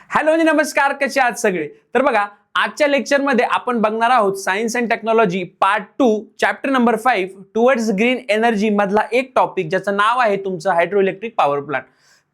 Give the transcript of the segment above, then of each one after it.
Hello आणि नमस्कार, कसे आहात सगळे? तर बघा, आजच्या लेक्चरमध्ये आपण बघणार आहोत science and technology part 2 chapter number 5 towards green energy मधला एक टॉपिक ज्याचं नाव आहे तुमचं हायड्रो इलेक्ट्रिक पॉवर प्लांट.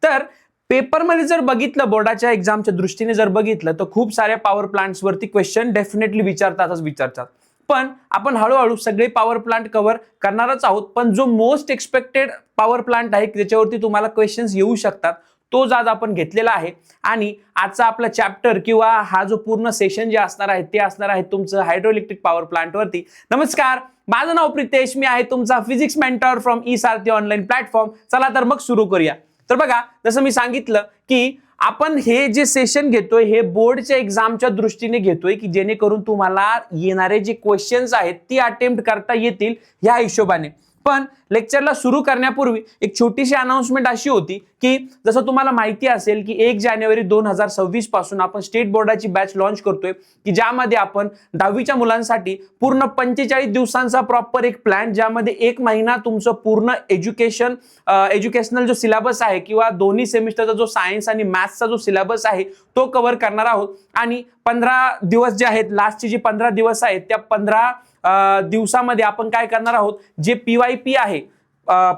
तर पेपरमध्ये जर बघितलं, बोर्डाच्या एक्झामच्या दृष्टीने जर बघितलं, तर खूप साऱ्या पॉवर प्लांट्स वरती क्वेश्चन डेफिनेटली विचारतात. पण आपण हळूहळू सगळे पॉवर प्लांट कव्हर करणारच आहोत. पण जो मोस्ट एक्सपेक्टेड पॉवर प्लांट आहे त्याच्यावरती तुम्हाला क्वेश्चन्स येऊ शकतात, तोच आज आपण घेतलेला आहे. आणि आजचा आपला चॅप्टर किंवा हा जो पूर्ण सेशन जे असणार आहे ते असणार आहे तुमचं हायड्रो इलेक्ट्रिक पॉवर प्लांट वरती. नमस्कार, माझं नाव प्रितेश, मी आहे तुमचा physics mentor from e Sarthi online platform. चला तर मग सुरू करूया. तर बघा, जसं मी सांगितलं की आपण हे जे सेशन घेतोय हे बोर्डच्या एक्झामच्या दृष्टीने घेतोय की जेणेकरून तुम्हाला येणारे जे क्वेश्चन्स आहेत ती अटेम्प्ट करता येतील ह्या हिशोबाने. पण लेक्चरला सुरू करण्यापूर्वी एक छोटीशी अनाउन्समेंट अशी होती की जसं तुम्हाला माहिती असेल की 1 जानेवारी 2026 पासून आपण स्टेट बोर्डाची बॅच लॉन्च करतोय की ज्यामध्ये आपण 10वीच्या मुलांसाठी पूर्ण 45 दिवसांचा प्रॉपर एक प्लॅन, ज्यामध्ये 1 महिना तुमचं पूर्ण एज्युकेशनल जो सिलेबस आहे किंवा दोन्ही सेमिस्टरचा जो सायन्स आणि मॅथ्सचा जो सिलेबस आहे तो कव्हर करणार आहोत. आणि 15 दिवस जे आहेत, लास्टचे जे 15 दिवस आहेत, त्या 15 दिवसामध्ये आपण काय करणार आहोत, जे PYP आहे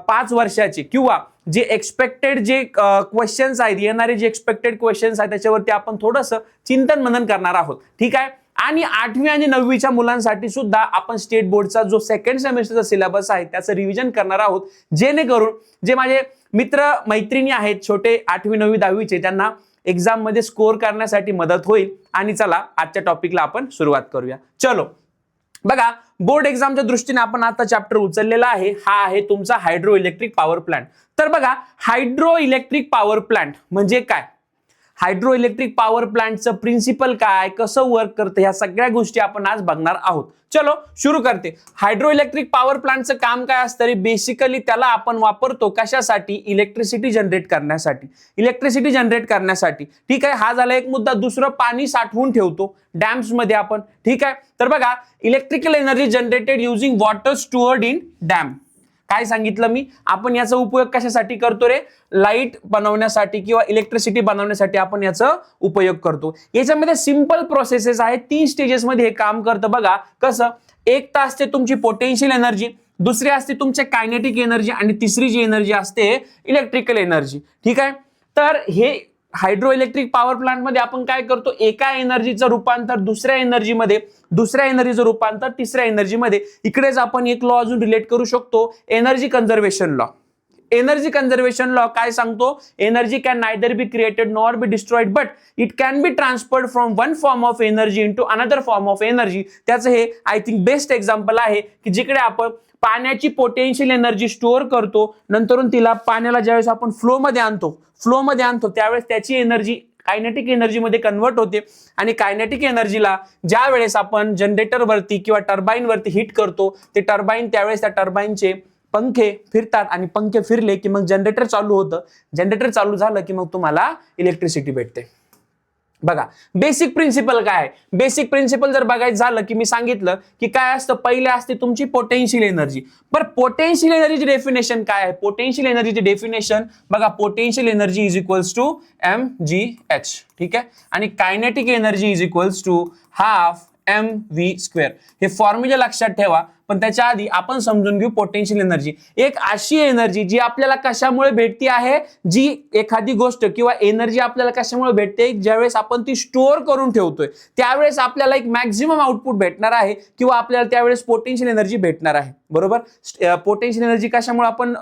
5 वर्षाचे किंवा जे एक्सपेक्टेड जे क्वेश्चन्स आहेत, येणारे जे एक्सपेक्टेड क्वेश्चन्स आहेत त्याच्यावरती आपण थोडंसं चिंतन मनन करणार आहोत. ठीक आहे. आणि 8वी आणि 9वीच्या मुलांसाठी सुद्धा आपण स्टेट बोर्डचा जो सेकंड सेमिस्टरचा सिलेबस आहे त्याचं रिव्हिजन करणार आहोत, जेणेकरून जे माझे मित्र मैत्रिणी आहेत छोटे 8वी 9वी 10वीचे त्यांना एक्झाम मध्ये स्कोर करण्यासाठी मदत होईल. आणि चला आजच्या टॉपिकला आपण सुरुवात करूया. चलो बघा, बोर्ड एक्झामच्या दृष्टीने आपण आता चॅप्टर उचललेला आहे, हा आहे तुमचा हायड्रो इलेक्ट्रिक पॉवर प्लांट. तर बघा, हायड्रो इलेक्ट्रिक पॉवर प्लांट म्हणजे काय, हायड्रो इलेक्ट्रिक पॉवर प्लांटचं प्रिन्सिपल काय, कसं वर्क करतं, ह्या सगळ्या गोष्टी आपण आज बघणार आहोत. चलो सुरू करते. हायड्रो इलेक्ट्रिक पॉवर प्लांटचं काम काय असतं? बेसिकली त्याला आपण वापरतो कशासाठी? इलेक्ट्रिसिटी जनरेट करण्यासाठी. ठीक आहे, हा झाला एक मुद्दा. दुसरं, पाणी साठवून ठेवतो डॅम्स मध्ये आपण. ठीक आहे. तर बघा, electrical energy generated using water stored in dam. काय सांगितलं मी? आपण याचा उपयोग कशासाठी करतो रे? लाईट बनवण्यासाठी किंवा इलेक्ट्रिसिटी बनवण्यासाठी आपण याचा उपयोग करतो. याच्यामध्ये सिंपल प्रोसेसेस आहेत, 3 स्टेजेस मध्ये हे काम करतं. बघा कसं, एक तर असते तुमची पोटेन्शियल एनर्जी, दुसरी असते तुमचे कायनेटिक एनर्जी आणि तिसरी जी एनर्जी असते इलेक्ट्रिकल एनर्जी. ठीक आहे. तर हे हायड्रो इलेक्ट्रिक पॉवर प्लांट मध्ये आपण काय करतो, एका एनर्जीचं रूपांतर दुसऱ्या एनर्जीमध्ये, दुसऱ्या एनर्जीचं रूपांतर तिसऱ्या एनर्जीमध्ये. इकडेच आपण एक लॉ अजून रिलेट करू शकतो, energy conservation law. Energy conservation law काय सांगतो? Energy can neither be created nor be destroyed but it can be transferred from one form of energy into another form of energy. त्याचं हे I think best example आहे की जिकडे आपण पाण्याची potential energy store करतो, नंतरून तिला पाण्याला ज्यावेळेस आपण फ्लो मध्ये आणतो त्यावेळेस त्याची एनर्जी कायनेटिक एनर्जी मध्ये कन्वर्ट होते. आणि कायनेटिक एनर्जीला ज्या वेळेस आपण जनरेटर वरती किंवा टर्बाईन वरती हिट करतो, ते टर्बाईन त्यावेळेस त्या टर्बाईनचे पंखे फिरतात आणि पंखे फिरले की मग जनरेटर चालू होतं. जनरेटर चालू झालं की मग तुम्हाला इलेक्ट्रिसिटी भेटते. बघा, बेसिक प्रिन्सिपल काय आहे? बेसिक प्रिन्सिपल जर बघायचं झालं की मी सांगितलं की काय असतं, पहिले असते तुमची पोटेन्शियल एनर्जी. पण पोटेन्शियल एनर्जीची डेफिनेशन काय आहे? पोटेन्शियल एनर्जीची डेफिनेशन बघा, potential energy is equals to mgh. ठीक आहे. आणि kinetic energy is equals to half mv². हे फॉर्म्युला लक्षात ठेवा. पण त्याच्या आधी आपण समजून घेऊ पोटेन्शियल एनर्जी. एक अशी एनर्जी जी आपल्याला कशामुळे भेटती आहे, जी एखादी गोष्ट किंवा एनर्जी आपल्याला कशामुळे भेटते, ज्यावेळेस आपण ती स्टोअर करून ठेवतोय त्यावेळेस आपल्याला एक मॅक्झिमम आउटपुट भेटणार आहे किंवा आपल्याला त्यावेळेस पोटेन्शियल एनर्जी भेटणार आहे. बरोबर. पोटेन्शियल एनर्जी कशामुळे आपण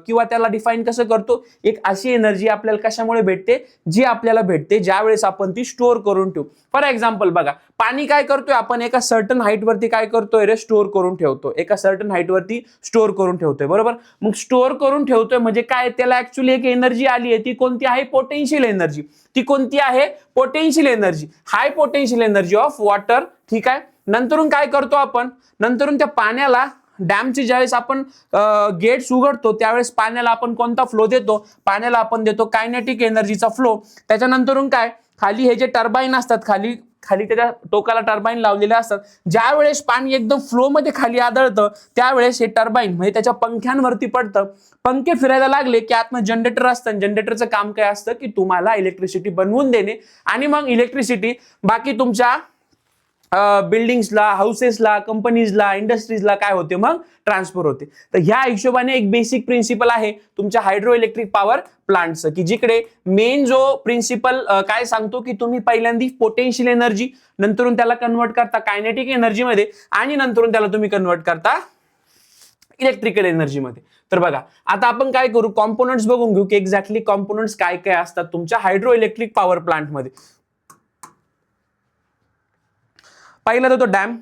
किंवा त्याला डिफाईन कसं करतो? एक अशी एनर्जी आपल्याला कशामुळे भेटते, जी आपल्याला भेटते ज्यावेळेस आपण ती स्टोअर करून ठेवू. फॉर एक्झाम्पल बघा, पाणी काय करतोय आपण, एका सर्टन हाईट वरती काय करतोय रे, स्टोअर करून ठेवतो. एका सर्टन हाईट वरती स्टोअर करून ठेवतोय. बरोबर. मग स्टोअर करून ठेवतोय म्हणजे काय, त्याला ऍक्च्युअली एक एनर्जी आली आहे, ती कोणती आहे? Potential energy. ती कोणती आहे? Potential energy, high potential energy of water. ठीक आहे. नंतरून काय करतो आपण, नंतरून त्या पाण्याला डॅमची ज्यावेळेस आपण गेट्स उघडतो त्यावेळेस पाण्याला आपण कोणता फ्लो देतो? पाण्याला आपण देतो कायनेटिक एनर्जीचा फ्लो. त्याच्यानंतरून काय, खाली हे जे टर्बाईन असतात, खाली खाली त्याच्या टोकाला टर्बाईन लावलेले असतात. ज्या वेळेस पाणी एकदम फ्लो मध्ये खाली आदळतं त्यावेळेस हे टर्बाईन म्हणजे त्याच्या पंख्यांवरती पडतं. पंखे फिरायला लागले की आतमध्ये जनरेटर असतं. जनरेटरचं काम काय असतं की तुम्हाला इलेक्ट्रिसिटी बनवून देणे आणि मग इलेक्ट्रिसिटी बाकी तुमच्या बिल्डिंग्सला, हाऊसेसला, कंपनीजला, इंडस्ट्रीजला काय होते मग ट्रान्सफर होते. तर ह्या हिशोबाने एक बेसिक प्रिन्सिपल आहे तुमच्या हायड्रो इलेक्ट्रिक पॉवर प्लांटचं, की जिकडे मेन जो प्रिन्सिपल काय सांगतो की तुम्ही पहिल्यांदा पोटेन्शियल एनर्जी, नंतरून त्याला कन्वर्ट करता कायनेटिक एनर्जी मध्ये आणि नंतरून त्याला तुम्ही कन्वर्ट करता इलेक्ट्रिकल एनर्जी मध्ये. तर बघा आता आपण काय करू, कॉम्पोनंट्स बघून घेऊ की एक्झॅक्टली कॉम्पोनंट्स काय काय असतात तुमच्या हायड्रो इलेक्ट्रिक पॉवर प्लांट मध्ये. पहिला तो डॅम.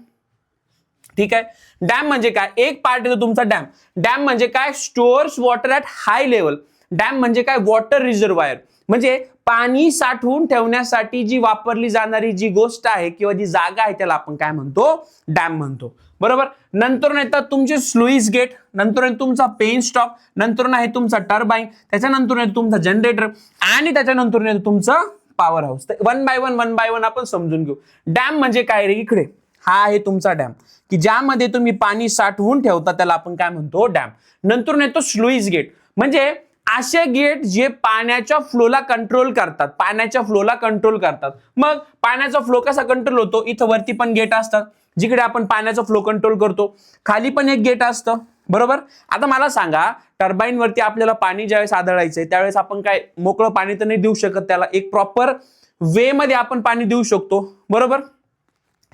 ठीक आहे, डॅम म्हणजे काय, एक पार्ट येतो तुमचा डॅम. डॅम म्हणजे काय, stores water at high level. Dam म्हणजे काय, वॉटर रिझर्वायर, म्हणजे पाणी साठवून ठेवण्यासाठी जी वापरली जाणारी जी गोष्ट आहे किंवा जी जागा आहे त्याला आपण काय म्हणतो, डॅम म्हणतो. बरोबर. नंतर येतात तुमचे स्लुईस गेट, नंतर तुमचा पेन स्टॉक, नंतर आहे तुमचा टर्बाईन, त्याच्यानंतर येतो तुमचा जनरेटर आणि त्याच्यानंतर येतो तुमचं power house. One by one आपण समजून घेऊ. डॅम म्हणजे काय रे, इकडे हा आहे तुमचा डॅम की ज्यामध्ये तुम्ही पाणी साठवून ठेवता त्याला आपण काय म्हणतो, डॅम. नंतर येतो स्लुईस गेट, म्हणजे असे गेट जे पाण्याच्या फ्लोला कंट्रोल करतात, पाण्याच्या फ्लोला कंट्रोल करतात. मग पाण्याचा फ्लो कसा कंट्रोल होतो, इथं वरती पण गेट असतात जिकडे आपण पाण्याचा फ्लो कंट्रोल करतो, खाली पण एक गेट असतं. बरोबर. आता मला सांगा, टर्बाईन वरती आपल्याला पाणी ज्यावेळेस आदळायचंय त्यावेळेस आपण काय मोकळं पाणी तर नाही देऊ शकत, त्याला एक प्रॉपर वे मध्ये आपण पाणी देऊ शकतो. बरोबर.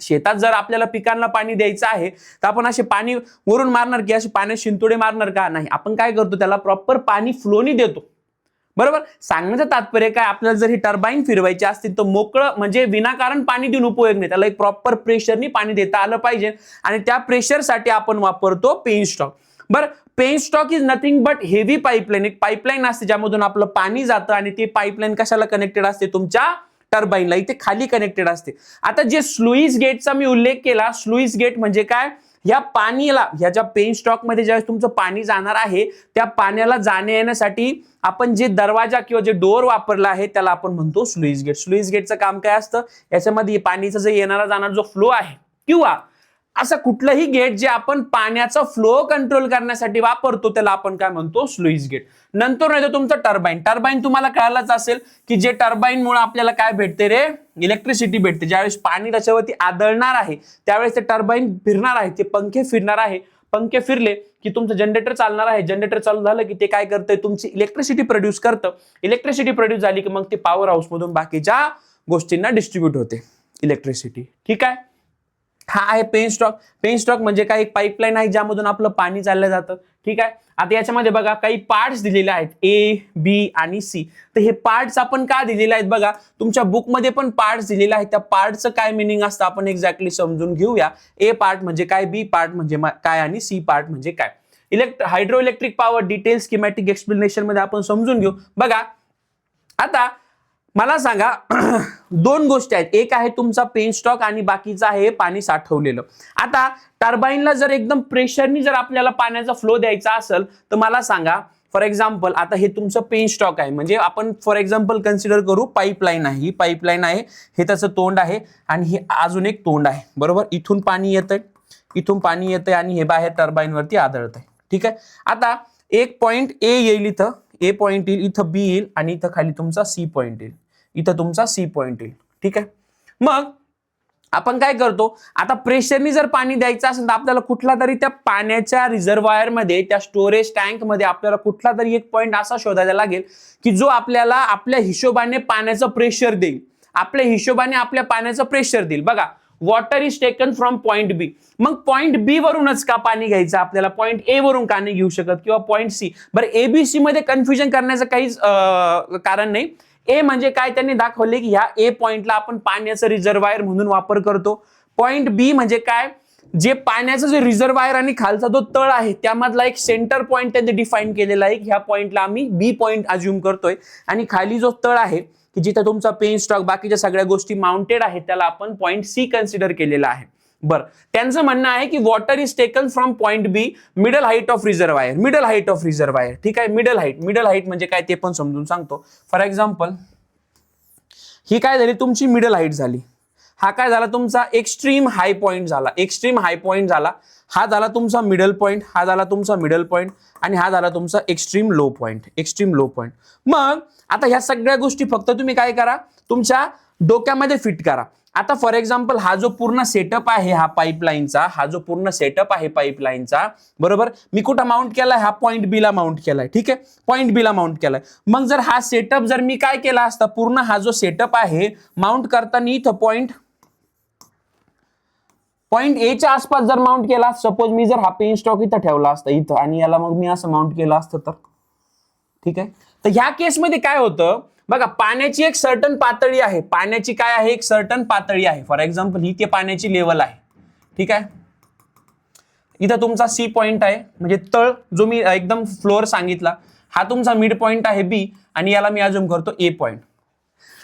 शेतात जर आपल्याला पिकांना पाणी द्यायचं आहे तर आपण असे पाणी वरून मारणार की असे पाण्यात शिंतोडे मारणार का, नाही. आपण काय करतो, त्याला प्रॉपर पाणी फ्लोनी देतो. बरोबर. सांगण्याचं तात्पर्य काय, आपल्याला जर ही टर्बाईन फिरवायची असतील तर मोकळं म्हणजे विनाकारण पाणी देऊन उपयोग नाही, त्याला एक प्रॉपर प्रेशरनी पाणी देता आलं पाहिजे आणि त्या प्रेशरसाठी आपण वापरतो पेन स्टॉक. बरं, penstock is nothing but heavy pipeline. एक पाईपलाईन असते ज्यामधून आपलं पाणी जातं आणि ती पाईपलाईन कशाला कनेक्टेड असते, तुमच्या टर्बाईनला, इथे खाली कनेक्टेड असते. आता जे स्लुईस गेटचा मी उल्लेख केला, स्लुईस गेट म्हणजे काय, या पाणीला, ह्याच्या पेन स्टॉक मध्ये ज्यावेळेस तुमचं पाणी जाणार आहे त्या पाण्याला जाण्या येण्यासाठी आपण जे दरवाजा किंवा जे डोअर वापरला आहे त्याला आपण म्हणतो स्लुईस गेट. स्लुईस गेटचं काम काय असतं, याच्यामध्ये पाणीचा जो येणारा जाणारा जो फ्लो आहे किंवा असं कुठलंही गेट जे आपण पाण्याचा फ्लो कंट्रोल करण्यासाठी वापरतो त्याला आपण काय म्हणतो, स्लुईस गेट. नंतर येतो तुमचं टर्बाईन. टर्बाईन तुम्हाला कळालंच असेल की जे टर्बाईन मुळे आपल्याला काय भेटते रे, इलेक्ट्रिसिटी भेटते. ज्यावेळेस पाणी त्याच्यावरती आदळणार आहे त्यावेळेस ते टर्बाईन फिरणार आहे, ते पंखे फिरणार आहे. पंखे फिरले की तुमचं जनरेटर चालणार आहे. जनरेटर चालू झालं की ते काय करतंय, तुमची इलेक्ट्रिसिटी प्रोड्यूस करतं. इलेक्ट्रिसिटी प्रोड्यूस झाली की मग ते पॉवर हाऊस मधून बाकीच्या गोष्टींना डिस्ट्रीब्यूट होते इलेक्ट्रिसिटी. ठीक आहे. हा आहे पेन स्टॉक. पेन स्टॉक म्हणजे काय, एक पाईपलाईन आहे ज्यामधून आपलं पाणी चाललं जातं. ठीक आहे. आता याच्यामध्ये बघा काही पार्ट्स दिलेले आहेत, ए, बी आणि सी. तर हे पार्ट्स आपण का दिलेले आहेत बघा, तुमच्या बुकमध्ये पण पार्ट्स दिलेले आहेत. त्या पार्टचं काय मिनिंग असतं आपण एक्झॅक्टली समजून घेऊया. ए पार्ट म्हणजे काय, बी पार्ट म्हणजे काय आणि सी पार्ट म्हणजे काय. Hydro electric power detail schematic explanation मध्ये आपण समजून घेऊ. बघा आता मला सांगा दोन गोष्टी आहेत, एक आहे तुमचा पेन स्टॉक आणि बाकीचं आहे पाणी साठवलेलं. आता टर्बाईनला जर एकदम प्रेशरनी जर आपल्याला पाण्याचा फ्लो द्यायचा असेल तर मला सांगा, फॉर एक्झाम्पल आता हे तुमचं पेन स्टॉक आहे, म्हणजे आपण फॉर एक्झाम्पल कन्सिडर करू पाईपलाईन आहे. ही पाईपलाईन आहे, हे त्याचं तोंड आहे आणि हे अजून एक तोंड आहे. बरोबर. इथून पाणी येतंय, इथून पाणी येतंय आणि हे बाहेर टर्बाईन वरती आदळतंय. ठीक आहे. आता एक पॉइंट ए येईल, इथं ए पॉइंट येईल, इथं बी येईल आणि इथं खाली तुमचा सी पॉइंट येईल, इथं तुमचा सी पॉइंट येईल. ठीक आहे. मग आपण काय करतो, आता प्रेशरनी जर पाणी द्यायचं असेल तर आपल्याला कुठला तरी त्या पाण्याच्या रिझर्वायर मध्ये, त्या स्टोरेज टँक मध्ये आपल्याला कुठला तरी एक पॉइंट असा शोधायला लागेल की जो आपल्याला आपल्या हिशोबाने पाण्याचं प्रेशर देईल, आपल्या हिशोबाने आपल्या पाण्याचं प्रेशर देईल. बघा, water is taken from point B. मग पॉइंट बी वरूनच का पाणी घ्यायचं आपल्याला, पॉइंट ए वरून का नाही घेऊ शकत किंवा पॉइंट सी. बरं, एबीसी मध्ये कन्फ्युजन करण्याचं काहीच कारण नाही. ए म्हणजे काय, त्यांनी दाखवले की ह्या ए पॉइंटला आपण पाण्याचं रिझर्वायर म्हणून वापर करतो. पॉइंट बी म्हणजे काय, जे पाण्याचं जे रिझर्वायर आणि खालचा जो तळ आहे त्यामधला एक सेंटर पॉइंट त्यांनी डिफाईन केलेला आहे. ह्या पॉइंटला आम्ही बी पॉइंट अज्युम करतोय आणि खाली जो तळ आहे की जिथे तुमचा पेन स्टॉक बाकीच्या सगळ्या गोष्टी माउंटेड आहेत त्याला आपण पॉइंट सी कन्सिडर केलेला आहे. बरं, त्यांचं म्हणणं आहे की water is taken from point B, middle height of reservoir. Middle height of reservoir. ठीक आहे. मिडल हाईट म्हणजे काय ते पण समजून सांगतो. फॉर एक्झाम्पल ही काय झाली, तुमची मिडल हाईट झाली. हा काय झाला तुमचा एक्स्ट्रीम हाय पॉईंट झाला, एक्स्ट्रीम हाय पॉईंट झाला. हा झाला तुमचा मिडल पॉईंट, हा झाला तुमचा मिडल पॉईंट आणि हा झाला तुमचा extreme low point, extreme low point. मग आता ह्या सगळ्या गोष्टी फक्त तुम्ही काय करा, तुमच्या डोक्यामध्ये फिट करा. आता फॉर एक्झाम्पल हा जो पूर्ण सेटअप आहे हा पाईपलाईनचा, हा जो पूर्ण सेटअप आहे पाईपलाईनचा, बरोबर, मी कुठं माउंट केलाय, हा पॉईंट बी ला माउंट केलाय. ठीक आहे, पॉईंट बी ला माउंट केलाय. मग जर हा सेटअप जर मी काय केला असता, पूर्ण हा जो सेटअप आहे माउंट करताना इथं पॉईंट ए च्या आसपास जर माउंट केला, सपोज मी जर हा पेन स्टॉक इथं ठेवला असता इथं आणि याला मग मी असं माउंट केलं असतं तर, ठीक आहे. तर ह्या केसमध्ये काय होतं बघा, पाण्याची एक सर्टन पातळी आहे, पाण्याची काय आहे, एक सर्टन पातळी आहे. फॉर एक्झाम्पल ही ते पाण्याची लेवल आहे. ठीक आहे, इथं तुमचा सी पॉइंट आहे, म्हणजे तळ जो मी एकदम फ्लोअर सांगितला, हा तुमचा मिड पॉइंट आहे बी आणि याला मी अजून करतो ए पॉइंट.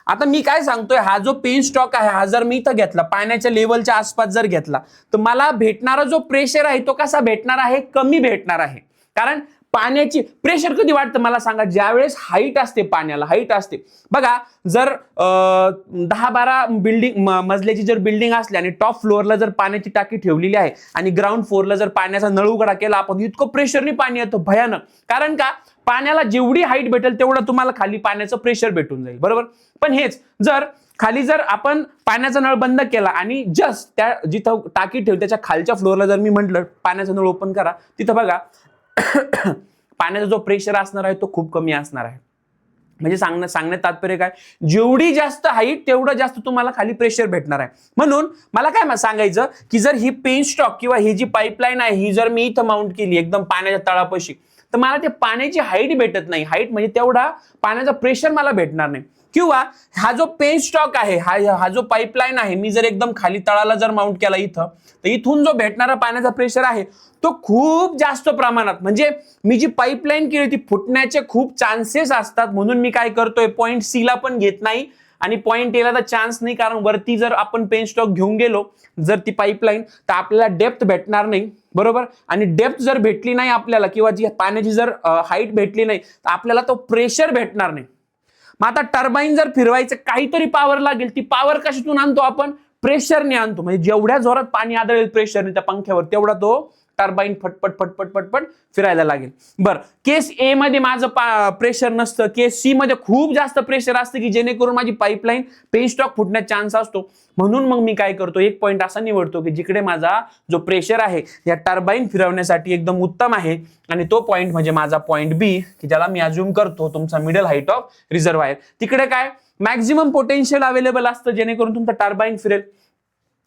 आता मी काय सांगतोय, हा जो पेन स्टॉक आहे हा जर मी इथं घेतला, पाण्याच्या लेवलच्या आसपास जर घेतला, तर मला भेटणारा जो प्रेशर आहे तो कसा भेटणार आहे, कमी भेटणार आहे. कारण पाण्याची प्रेशर कधी वाढतं मला सांगा, ज्यावेळेस हाईट असते, पाण्याला हाईट असते. बघा, जर 10-12 बिल्डिंग मजल्याची जर बिल्डिंग असली आणि टॉप फ्लोअरला जर पाण्याची टाकी ठेवलेली आहे आणि ग्राउंड फ्लोअरला जर पाण्याचा नळ उघडा केला आपण, इतकं प्रेशरने पाणी येतं भयानक. कारण का, पाण्याला जेवढी हाईट भेटेल तेवढं तुम्हाला खाली पाण्याचं प्रेशर भेटून जाईल, बरोबर. पण हेच जर खाली जर आपण पाण्याचा नळ बंद केला आणि जस्ट त्या जिथं टाकी ठेवली त्याच्या खालच्या फ्लोअरला जर मी म्हटलं पाण्याचा नळ ओपन करा, तिथं बघा पाण्याचा जो प्रेशर असणार आहे तो खूप कमी असणार आहे. म्हणजे सांगण्यात तात्पर्य काय, जेवढी जास्त हाईट तेवढं जास्त तुम्हाला खाली प्रेशर भेटणार आहे. म्हणून मला काय सांगायचं की जर ही पेन स्टॉक किंवा ही जी पाईपलाईन आहे ही जर मी इथं माउंट केली एकदम पाण्याच्या तळापाशी, तर मला ते पाण्याची हाईट भेटत नाही. हाईट म्हणजे तेवढा पाण्याचा प्रेशर मला भेटणार नाही. किंवा हा जो पेन स्टॉक आहे, हा जो पाईपलाईन आहे, मी जर एकदम खाली तळाला जर माउंट केला इथं, तर इथून जो भेटणारा पाण्याचा प्रेशर आहे तो खूप जास्त प्रमाणात, म्हणजे मी जी पाईपलाईन केली ती फुटण्याचे खूप चान्सेस असतात. म्हणून मी काय करतोय, पॉईंट सी ला पण घेत नाही आणि पॉईंट ए ला तर चान्स नाही. कारण वरती जर आपण पेन स्टॉक घेऊन गेलो जर ती पाईपलाईन, तर आपल्याला डेप्थ भेटणार नाही, बरोबर. आणि डेप्थ जर भेटली नाही आपल्याला किंवा जी पाण्याची जर हाईट भेटली नाही, तर आपल्याला तो प्रेशर भेटणार नाही. मग आता टर्बाईन जर फिरवायचं काहीतरी पॉवर लागेल, ती पॉवर कशातून आणतो आपण, प्रेशरने आणतो. म्हणजे जेवढ्या जोरात पाणी आदळेल प्रेशरने त्या पंख्यावर, तेवढा तो टर्बाईन फटफट फटफट फटफट फिरायला लागेल. बरं, केस ए मध्ये माझं प्रेशर नसतं, केस सी मध्ये खूप जास्त प्रेशर असतं की जेणेकरून माझी पाईपलाईन पेन स्टॉक फुटण्याचा चान्स असतो. म्हणून मग मी काय करतो, एक पॉईंट असा निवडतो की जिकडे माझा जो प्रेशर आहे या टर्बाईन फिरवण्यासाठी एकदम उत्तम आहे, आणि तो पॉईंट म्हणजे माझा पॉईंट बी, की ज्याला मी अज्युम करतो तुमचा मिडल हाईट ऑफ रिझर्वायर. तिकडे काय मॅक्झिमम पोटेन्शियल अवेलेबल असतं जेणेकरून तुमचा टर्बाईन फिरेल.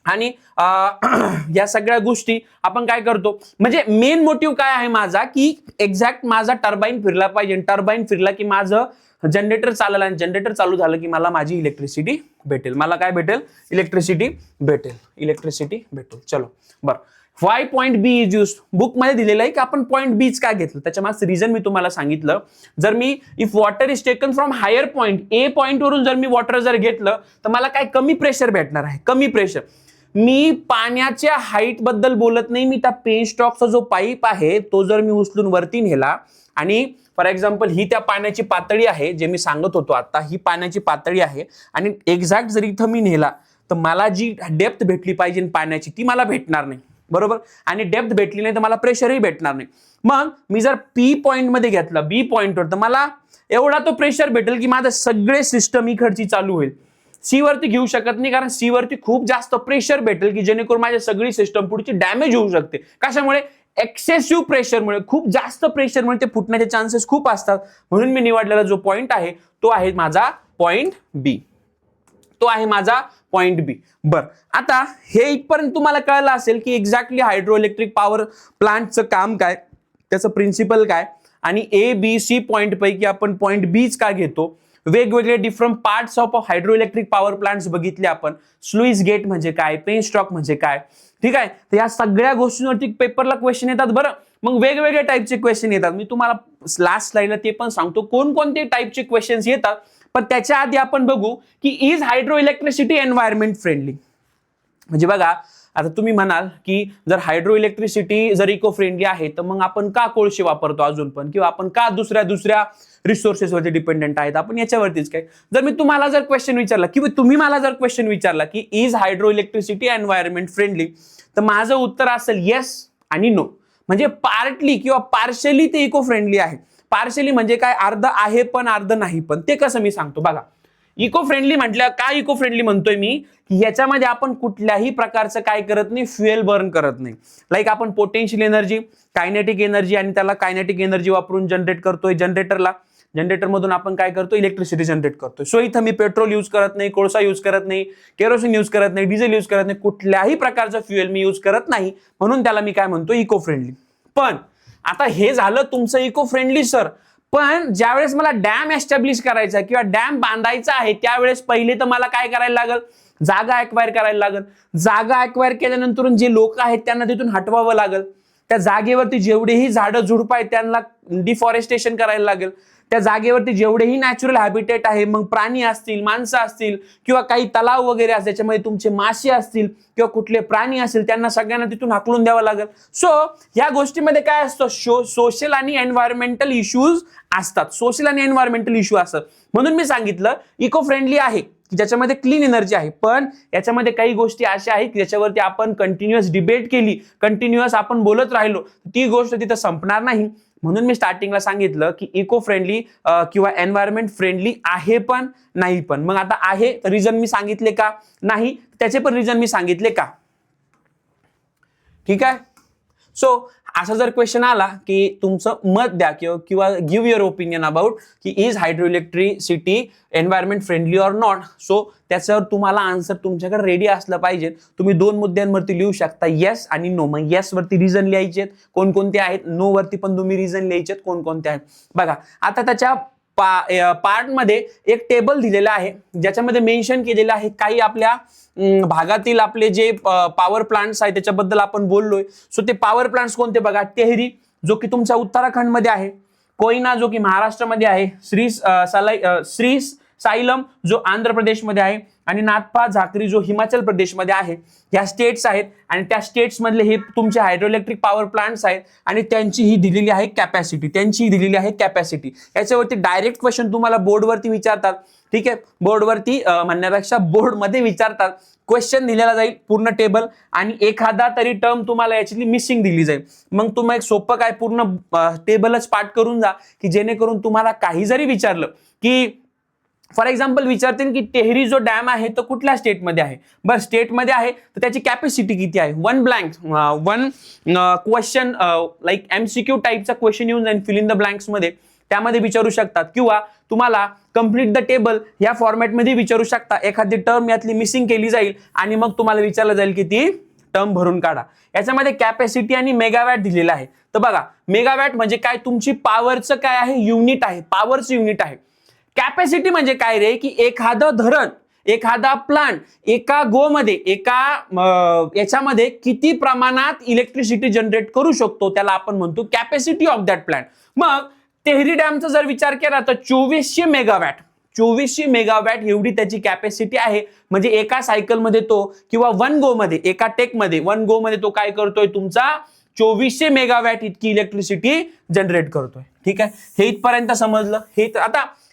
आणि या सगळ्या गोष्टी आपण काय करतो, म्हणजे मेन मोटिव्ह काय आहे माझा, की एक्झॅक्ट माझा टर्बाईन फिरला पाहिजे. टर्बाईन फिरला की माझं जनरेटर चालेल आणि जनरेटर चालू झालं की मला माझी इलेक्ट्रिसिटी भेटेल. मला काय भेटेल, इलेक्ट्रिसिटी भेटेल, इलेक्ट्रिसिटी भेटेल. चलो बरं, why point B is use book मध्ये दिलेलं आहे की आपण पॉईंट बीच का घेतलं, त्याच्या मागचं रिझन मी तुम्हाला सांगितलं. जर मी if water is taken from higher point, A point वरून जर मी वॉटर जर घेतलं तर मला काय कमी प्रेशर भेटणार आहे, कमी प्रेशर. मी पाण्याच्या हाईट बद्दल बोलत नाही, मी त्या पेन स्टॉकचा जो पाईप आहे तो जर मी उचलून वरती नेला आणि फॉर एक्झाम्पल ही त्या पाण्याची पातळी आहे, जे मी सांगत होतो आता, ही पाण्याची पातळी आहे आणि एक्झॅक्ट जर इथं मी नेला तर मला जी डेप्थ भेटली पाहिजे पाण्याची ती मला भेटणार नाही, बरोबर. आणि डेप्थ भेटली नाही तर मला प्रेशरही भेटणार नाही. मग मी जर पी पॉईंट मध्ये घेतलं, बी पॉईंटवर, तर मला एवढा तो प्रेशर भेटेल की माझं सगळे सिस्टम इकडची चालू होईल. सी वरती घेऊ शकत नाही कारण सी वरती खूप जास्त प्रेशर भेटेल की जेणेकरून माझी सगळी सिस्टम पुढची डॅमेज होऊ शकते. कशामुळे, एक्सेसिव्ह प्रेशरमुळे, खूप जास्त प्रेशरमुळे ते फुटण्याचे चान्सेस खूप असतात. म्हणून मी निवडलेला जो पॉईंट आहे तो आहे माझा पॉईंट बी, तो आहे माझा पॉईंट बी. बरं, आता हे इथपर्यंत तुम्हाला कळलं असेल की एक्झॅक्टली हायड्रो इलेक्ट्रिक पॉवर प्लांटचं काम काय, त्याचं प्रिन्सिपल काय, आणि ए बी सी पॉईंट पैकी आपण पॉईंट बीच का घेतो. वेगवेगळे different parts of hydro electric power plants बघितले आपण. स्लुईस गेट म्हणजे काय, पेन स्टॉक म्हणजे काय, ठीक आहे. तर या सगळ्या गोष्टींवरती पेपरला क्वेश्चन येतात. बरं, मग वेगवेगळ्या टाईपचे क्वेश्चन येतात. मी तुम्हाला लास्ट स्लाइडला ते पण सांगतो कोणकोणते टाईपचे क्वेश्चन्स येतात. पण त्याच्या आधी आपण बघू की is hydro electricity environment friendly. म्हणजे बघा, आता तुम्ही म्हणाल की जर हायड्रो इलेक्ट्रिसिटी जर इको फ्रेंडली आहे तर मग आपण का कोळसे वापरतो अजून पण, किंवा आपण का दुसऱ्या रिसोर्सेसवरती डिपेंडेंट आहेत, आपण याच्यावरतीच काय. जर मी तुम्हाला जर क्वेश्चन विचारला किंवा तुम्ही मला जर क्वेश्चन विचारला की is hydro electricity environment friendly, तर माझं उत्तर असेल येस आणि नो. म्हणजे पार्टली किंवा पार्शली ते इको फ्रेंडली आहे. पार्शली म्हणजे काय, अर्ध आहे पण अर्ध नाही पण. ते कसं मी सांगतो बघा. इको फ्रेंडली म्हटलं, काय इको फ्रेंडली म्हणतोय मी, की याच्यामध्ये आपण कुठल्याही प्रकारचं काय करत नाही, फ्युएल बर्न करत नाही. लाईक आपण पोटेन्शियल एनर्जी, कायनेटिक एनर्जी आणि त्याला कायनेटिक एनर्जी वापरून जनरेट करतोय. जनरेटर मधून आपण काय करतो, इलेक्ट्रिसिटी जनरेट करतोय. सो इथं मी पेट्रोल यूज करत नाही, कोळसा यूज करत नाही, केरोसिन यूज करत नाही, डिझेल यूज करत नाही, कुठल्याही प्रकारचं फ्युएल मी यूज करत नाही. म्हणून त्याला मी काय म्हणतो, इको फ्रेंडली. पण आता हे झालं तुमचं इको फ्रेंडली सर. पण ज्यावेळेस मला डॅम एस्टॅब्लिश करायचा किंवा डॅम बांधायचा आहे, त्यावेळेस पहिले तर मला काय करायला लागेल, जागा अक्वायर करायला लागेल. जागा अक्वायर केल्यानंतर जे लोक आहेत त्यांना तिथून हटवावं लागेल. त्या जागेवरती जेवढेही झाडं झुडप आहेत त्यांना डिफॉरेस्टेशन करायला लागेल. त्या जागेवरती जेवढेही नॅचरल हॅबिटेट आहे, मग प्राणी असतील, माणसं असतील, किंवा काही तलाव वगैरे असतील त्याच्यामध्ये तुमचे मासे असतील किंवा कुठले प्राणी असतील, त्यांना सगळ्यांना तिथून हाकलून द्यावं लागेल. सो या गोष्टीमध्ये काय असतं, सोशल आणि एन्व्हायरमेंटल इश्यूज असतात. सोशल आणि एन्व्हायरमेंटल इश्यू असतात. म्हणून मी सांगितलं इको फ्रेंडली आहे की ज्याच्यामध्ये क्लीन एनर्जी आहे, पण याच्यामध्ये काही गोष्टी अशा आहेत की ज्याच्यावरती आपण कंटिन्युअस डिबेट केली, कंटिन्युअस आपण बोलत राहिलो, ती गोष्ट तिथं संपणार नाही. म्हणून मी स्टार्टिंगला सांगितलं की इको फ्रेंडली किंवा एन्व्हायरमेंट फ्रेंडली आहे पण नाही पण. मग आता आहे रिझन मी सांगितले का, नाही त्याचे पण रिझन मी सांगितले का. ठीक आहे. सो असा जर क्वेश्चन आला की तुमचं मत द्या किंवा गिव्ह युअर ओपिनियन अबाउट की is hydro electricity environment friendly or not, so त्याच्यावर तुम्हाला आन्सर तुमच्याकडे रेडी असलं पाहिजे. तुम्ही 2 मुद्द्यांवरती लिहू शकता, येस आणि नो. मग येस वरती रिझन लिहायचे कोणकोणते आहेत, नो वरती पण तुम्ही रिझन लिहायचे कोणकोणते आहेत. बघा आता त्याच्या पार्ट मध्ये एक टेबल दिलेला आहे ज्याच्यामध्ये मेन्शन केलेलं आहे काही आपल्या भागातील आपले जे पॉवर प्लांट्स आहेत त्याच्याबद्दल आपण बोललोय. सो ते पॉवर प्लांट्स कोणते बघा, टेहरी जो की तुमच्या उत्तराखंड मध्ये आहे, कोयना जो की महाराष्ट्रामध्ये आहे, श्री साईलम जो आंध्र प्रदेशमध्ये आहे, आणि नाथपा झाकरी जो हिमाचल प्रदेशमध्ये आहे. ह्या स्टेट्स आहेत आणि त्या स्टेट्स मधले हे तुमचे हायड्रोइलेक्ट्रिक पॉवर प्लांट्स आहेत आणि त्यांची ही दिलेली आहे कॅपॅसिटी. याच्यावरती डायरेक्ट क्वेश्चन तुम्हाला बोर्डवरती विचारतात. ठीक आहे, बोर्डवरती म्हणण्यापेक्षा बोर्डमध्ये विचारतात. क्वेश्चन दिलेला जाईल पूर्ण टेबल आणि एखादा तरी टर्म तुम्हाला याची मिसिंग दिली जाईल. मग तुम्हाला एक सोपं काय पूर्ण टेबलच पाठ करून जा की जेणेकरून तुम्हाला काही जरी विचारलं की फॉर एक्झाम्पल विचारतील की टेहरी जो डॅम आहे तो कुठल्या स्टेटमध्ये आहे, बस स्टेटमध्ये आहे तर त्याची कॅपॅसिटी किती आहे. वन क्वेश्चन लाईक MCQ टाईपचा क्वेश्चन येऊन जाईल फिल इन द ब्लँक्स मध्ये, त्यामध्ये विचारू शकतात. किंवा तुम्हाला कम्प्लीट द टेबल या फॉर्मॅटमध्ये विचारू शकता. एखादी टर्म यातली मिसिंग केली जाईल आणि मग तुम्हाला विचारलं जाईल की ती टर्म भरून काढा. याच्यामध्ये कॅपॅसिटी आणि मेगावॅट दिलेला आहे. तर बघा मेगावॅट म्हणजे काय, तुमची पॉवरचं काय आहे, युनिट आहे, पॉवरचं युनिट आहे. कॅपॅसिटी म्हणजे काय रे, की एखादं धरण, एखादा प्लांट एका याच्यामध्ये किती प्रमाणात इलेक्ट्रिसिटी जनरेट करू शकतो त्याला आपण म्हणतो कॅपॅसिटी ऑफ दॅट प्लांट. मग टेहरी डॅमचा जर विचार केला तर 2400 मेगावॅट एवढी त्याची कॅपॅसिटी आहे. म्हणजे एका सायकलमध्ये तो किंवा वन गो मध्ये तो काय करतोय, तुमचा 2400 मेगावॅट इतकी इलेक्ट्रिसिटी जनरेट करतोय. ठीक आहे, हे इथपर्यंत समजलं.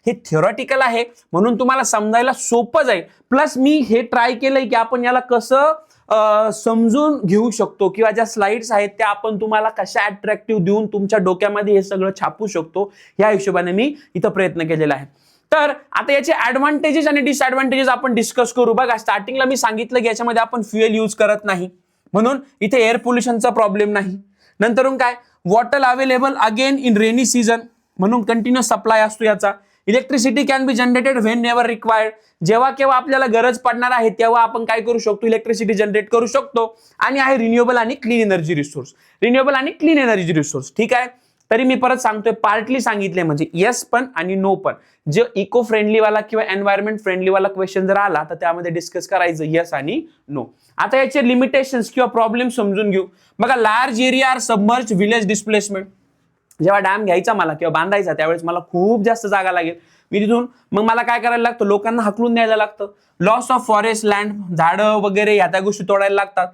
हे थिओरिटिकल आहे म्हणून तुम्हाला समजायला सोपं जाईल. प्लस मी हे ट्राय केलंय की आपण याला कसं समजून घेऊ शकतो किंवा ज्या स्लाइड्स आहेत त्या आपण तुम्हाला कशा अट्रॅक्टिव्ह देऊन तुमच्या डोक्यामध्ये हे सगळं छापू शकतो, या हिशोबाने मी इथं प्रयत्न केलेला आहे. तर आता याचे ऍडव्हान्टेजेस आणि डिसएडव्हान्टेजेस आपण डिस्कस करू. बघा स्टार्टिंगला मी सांगितलं की याच्यामध्ये आपण फ्युएल यूज करत नाही म्हणून इथे एअर पोल्युशनचा प्रॉब्लेम नाही. नंतरून काय, water available again in rainy season म्हणून कंटिन्युअस सप्लाय असतो याचा. Electricity can be generated when never required, जेव्हा केव्हा आपल्याला गरज पडणार आहे तेव्हा आपण काय करू शकतो, इलेक्ट्रिसिटी जनरेट करू शकतो. आणि आहे रिन्युएबल आणि क्लीन एनर्जी रिसोर्स. ठीक आहे, तरी मी परत सांगतोय पार्टली सांगितले म्हणजे येस पण आणि नो पण. जे इको फ्रेंडली वाला किंवा एन्व्हायरमेंट फ्रेंडली वाला क्वेश्चन जर आला तर त्यामध्ये डिस्कस करायचं येस आणि नो. आता याचे लिमिटेशन्स किंवा प्रॉब्लेम समजून घेऊ. बघा large area are submerge village displacement. जेव्हा डॅम घ्यायचा मला किंवा बांधायचा त्यावेळेस मला खूप जास्त जागा लागेल. मी तिथून मग मला काय करायला लागतं, लोकांना हकलून द्यायला लागतं. लॉस ऑफ फॉरेस्ट लँड, झाडं वगैरे ह्या त्या गोष्टी तोडायला लागतात.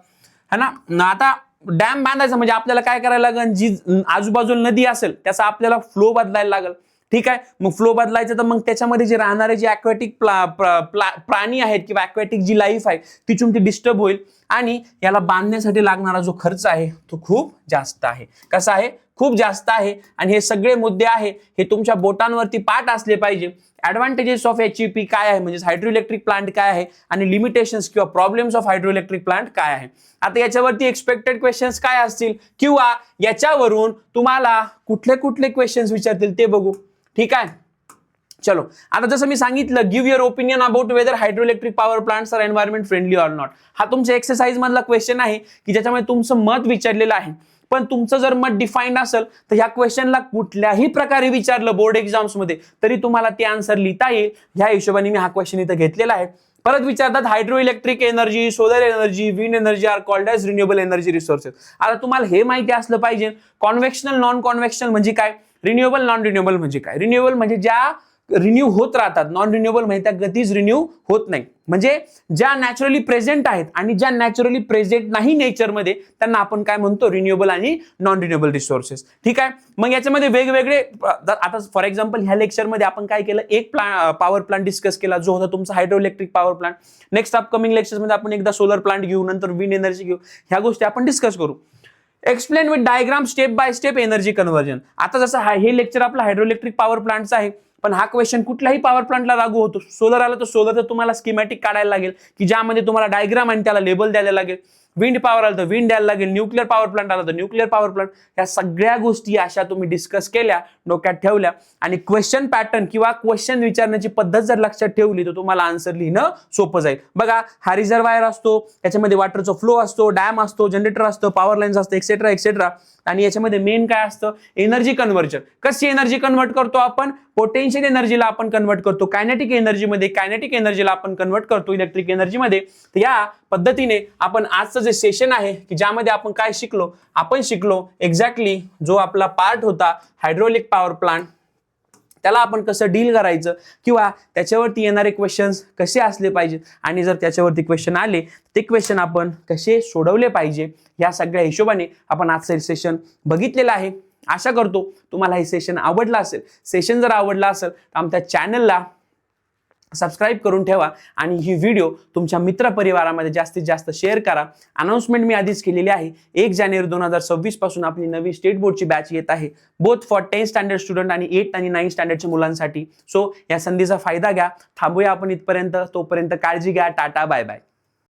है ना. आता डॅम बांधायचा म्हणजे आपल्याला काय करायला लागेल, जी आजूबाजूला नदी असेल त्याचा आपल्याला फ्लो बदलायला लागेल. ठीक आहे. मग फ्लो बदलायचं तर मग त्याच्यामध्ये जे राहणारे जे ॲक्वॅटिक प्राणी आहेत किंवा ॲक्वॅटिक जी लाईफ आहे ती तुमची डिस्टर्ब होईल आणि याला बांधण्यासाठी लागणारा जो खर्च आहे तो खूप जास्त आहे. कसा आहे? खूप जास्त आहे. आणि हे सगळे मुद्दे आहे हे तुमच्या बोटांवरती पाठ असले पाहिजे. ऍडव्हान्टेजेस ऑफ HEP काय आहे, म्हणजे हायड्रो इलेक्ट्रिक प्लांट काय आहे आणि लिमिटेशन्स किंवा problems of hydro electric plant काय आहे. आता याच्यावरती एक्सपेक्टेड क्वेश्चन्स काय असतील किंवा याच्यावरून तुम्हाला कुठले कुठले क्वेश्चन्स विचारतील ते बघू. ठीक आहे. चलो, आता जसं मी सांगितलं, give your opinion about whether hydro electric power plants are environment friendly or not. हा तुमच्या एक्सरसाइज मधला क्वेश्चन आहे की ज्याच्यामध्ये तुमचं मत विचारलेलं आहे. पण तुमचं जर मत डिफाईंड असेल तर ह्या क्वेश्चनला कुठल्याही प्रकारे विचारलं बोर्ड एक्झाम्स मध्ये तरी तुम्हाला ते आन्सर लिहिता येईल. ह्या हिशोबाने मी हा क्वेश्चन इथं घेतलेला आहे. परत विचारतात hydro electric energy, solar energy, wind energy are called as renewable energy resources. आता तुम्हाला हे माहिती असलं पाहिजे कॉन्व्हेक्शनल नॉन कॉन्व्हेक्शनल म्हणजे काय, रिन्युएबल नॉन रिन्युएबल म्हणजे काय. रिन्युएबल म्हणजे ज्या रिन्यू होत राहतात, नॉन रिन्युएबल म्हणजे त्या कधीच रिन्यू होत नाही. म्हणजे ज्या नॅचरली प्रेझेंट आहेत आणि ज्या नॅचरली प्रेझेंट नाही नेचरमध्ये त्यांना आपण काय म्हणतो, रिन्युएबल आणि नॉन रिन्युएबल रिसोर्सेस. ठीक आहे. मग याच्यामध्ये वेगवेगळे, आता फॉर एक्झाम्पल ह्या लेक्चरमध्ये आपण काय केलं, एक पॉवर प्लांट डिस्कस केला जो होता तुमचा hydro electric power plant. Next upcoming लेक्चर्समध्ये आपण एकदा सोलर प्लांट घेऊ, नंतर विंड एनर्जी घेऊ. ह्या गोष्टी आपण डिस्कस करू. Explain with diagram step by step energy conversion. आता जसं हे लेक्चर आपलं हायड्रो इलेक्ट्रिक पॉवर प्लांटचं आहे, पण हा क्वेश्चन कुठल्याही पॉवर प्लांटला लागू होतो. सोलर आला तर सोलरचं तुम्हाला स्कीमॅटिक काढायला लागेल की ज्यामध्ये तुम्हाला डायग्राम आणि त्याला लेबल द्यायला लागेल. विंड पॉवर आला तर विंड द्यायला लागेल. न्यूक्लिअर पॉवर प्लांट आला तर न्यूक्लिअर पॉवर प्लांट. या सगळ्या गोष्टी अशा तुम्ही डिस्कस केल्या, डोक्यात ठेवल्या आणि क्वेश्चन पॅटर्न किंवा क्वेश्चन विचारण्याची पद्धत जर लक्षात ठेवली तर तुम्हाला आन्सर लिहिणं सोपं जाईल. बघा, हा रिझर्वायर असतो, त्याच्यामध्ये वॉटरचा फ्लो असतो, डॅम असतो, जनरेटर असतं, पॉवर लाईन्स असतं, एक्सेट्रा एक्सेट्रा. आणि याच्यामध्ये मेन काय असतं, एनर्जी कन्व्हर्जन. कशी एनर्जी कन्व्हर्ट करतो आपण, पोटेन्शियल एनर्जीला आपण कन्व्हर्ट करतो कायनेटिक एनर्जीमध्ये, कायनेटिक एनर्जीला आपण कन्व्हर्ट करतो इलेक्ट्रिक एनर्जीमध्ये. तर या पद्धतीने आपण आजचं जे सेशन आहे की ज्यामध्ये आपण काय शिकलो, आपण शिकलो एक्झॅक्टली जो आपला पार्ट होता हायड्रोलिक पॉवर प्लांट, त्याला आपण कसं डील करायचं किंवा त्याच्यावरती येणारे क्वेश्चन्स कसे असले पाहिजेत आणि जर त्याच्यावरती क्वेश्चन आले ते क्वेश्चन आपण कसे सोडवले पाहिजे, या सगळ्या हिशोबाने आपण आजचं सेशन बघितलेलं आहे. आशा करतो तुम्हाला हे सेशन आवडलं असेल. सेशन जर आवडला असेल तर आमच्या चॅनलला सबस्क्राईब करून ठेवा आणि ही व्हिडिओ तुमच्या मित्रपरिवारामध्ये जास्तीत जास्त शेअर करा. अनाउन्समेंट मी आधीच केलेली आहे. 1 जानेवारी 2026 पासून आपली नवी स्टेट बोर्डची बॅच येत आहे, both for 10th standard student आणि 8th आणि 9th स्टँडर्डच्या मुलांसाठी. सो या संधीचा फायदा घ्या. थांबूया आपण इथपर्यंत. तोपर्यंत काळजी घ्या. Tata, bye bye.